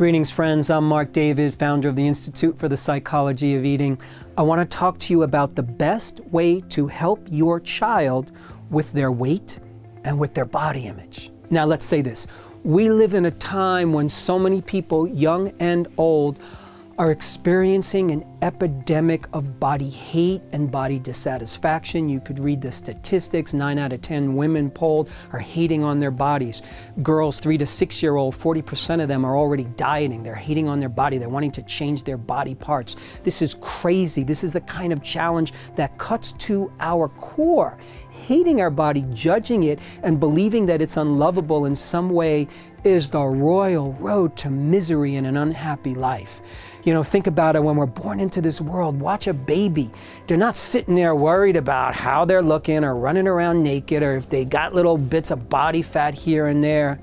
Greetings, friends. I'm Marc David, founder of the Institute for the Psychology of Eating. I want to talk to you about the best way to help your child with their weight and with their body image. Now, let's say this. We live in a time when so many people, young and old, are experiencing an epidemic of body hate and body dissatisfaction. You could read the statistics. 9 out of 10 women polled are hating on their bodies. Girls 3 to 6 year old, 40% of them are already dieting. They're hating on their body. They're wanting to change their body parts. This is crazy. This is the kind of challenge that cuts to our core. Hating our body, judging it, and believing that it's unlovable in some way is the royal road to misery and an unhappy life. You know, think about it when we're born into this world. Watch a baby. They're not sitting there worried about how they're looking or running around naked or if they got little bits of body fat here and there.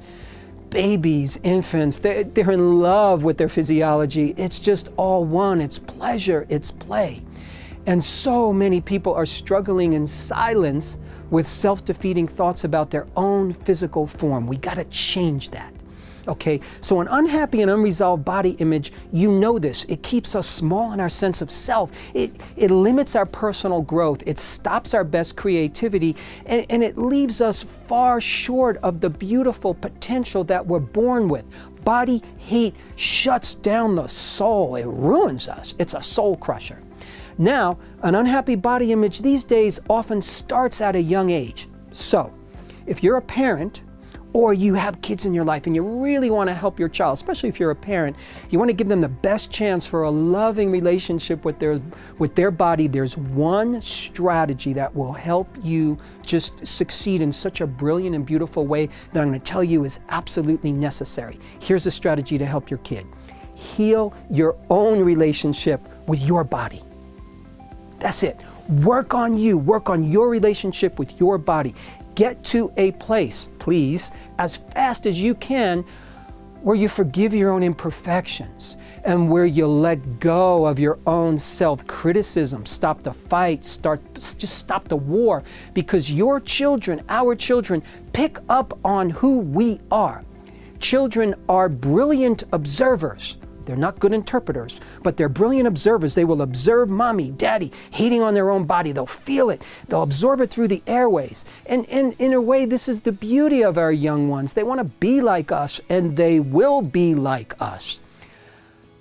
Babies, infants, they're in love with their physiology. It's just all one. It's pleasure, it's play. And so many people are struggling in silence with self-defeating thoughts about their own physical form. We got to change that. Okay, so an unhappy and unresolved body image, you know this, it keeps us small in our sense of self. It limits our personal growth. It stops our best creativity, and it leaves us far short of the beautiful potential that we're born with. Body hate shuts down the soul. It ruins us. It's a soul crusher. Now, an unhappy body image these days often starts at a young age. So, if you're a parent or you have kids in your life and you really want to help your child, especially if you're a parent, you want to give them the best chance for a loving relationship with their body, there's one strategy that will help you just succeed in such a brilliant and beautiful way that I'm going to tell you is absolutely necessary. Here's a strategy to help your kid. Heal your own relationship with your body. That's it. Work on you. Work on your relationship with your body. Get to a place, please, as fast as you can, where you forgive your own imperfections and where you let go of your own self-criticism. Stop the fight. Just stop the war, because your children, our children, pick up on who we are. Children are brilliant observers. They're not good interpreters, but they're brilliant observers. They will observe mommy, daddy, hating on their own body. They'll feel it. They'll absorb it through the airways. And in a way, this is the beauty of our young ones. They want to be like us, and they will be like us.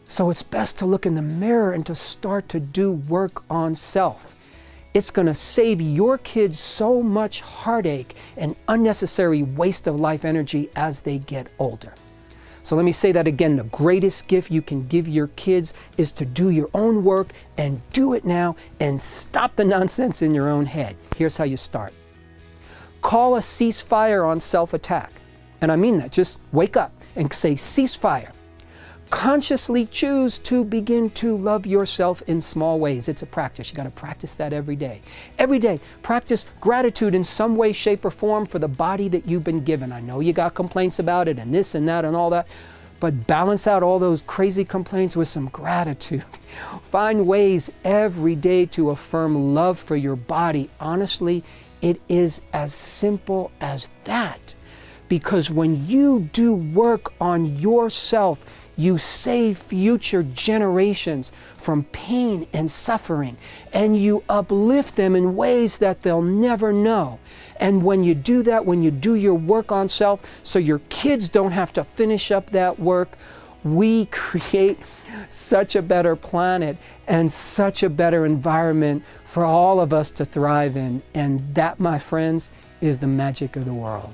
So it's best to look in the mirror and to start to do work on self. It's going to save your kids so much heartache and unnecessary waste of life energy as they get older. So let me say that again. The greatest gift you can give your kids is to do your own work, and do it now, and stop the nonsense in your own head. Here's how you start. Call a ceasefire on self-attack. And I mean that. Just wake up and say ceasefire. Consciously choose to begin to love yourself in small ways. It's a practice. You got to practice that every day. Every day, practice gratitude in some way, shape, or form for the body that you've been given. I know you got complaints about it and this and that and all that, but balance out all those crazy complaints with some gratitude. Find ways every day to affirm love for your body. Honestly, it is as simple as that. Because when you do work on yourself, you save future generations from pain and suffering, and you uplift them in ways that they'll never know. And when you do that, when you do your work on self, so your kids don't have to finish up that work, we create such a better planet and such a better environment for all of us to thrive in. And that, my friends, is the magic of the world.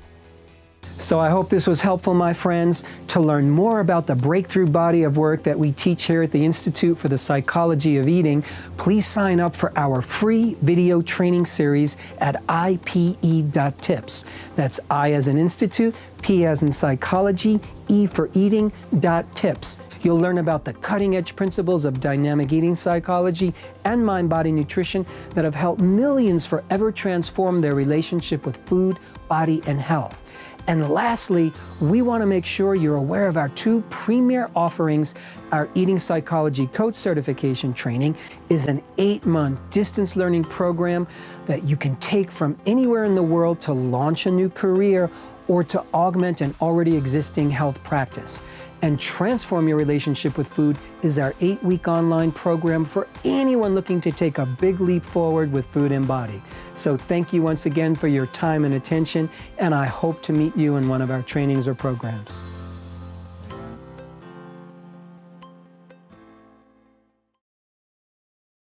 So I hope this was helpful, my friends. To learn more about the breakthrough body of work that we teach here at the Institute for the Psychology of Eating, please sign up for our free video training series at IPE.tips. That's I as in Institute, P as in Psychology, E for Eating, .tips. You'll learn about the cutting-edge principles of dynamic eating psychology and mind-body nutrition that have helped millions forever transform their relationship with food, body, and health. And lastly, we want to make sure you're aware of our 2 premier offerings. Our Eating Psychology Coach Certification Training is an 8-month distance learning program that you can take from anywhere in the world to launch a new career or to augment an already existing health practice. and Transform Your Relationship with Food is our 8-week online program for anyone looking to take a big leap forward with food and body. So thank you once again for your time and attention, and I hope to meet you in one of our trainings or programs.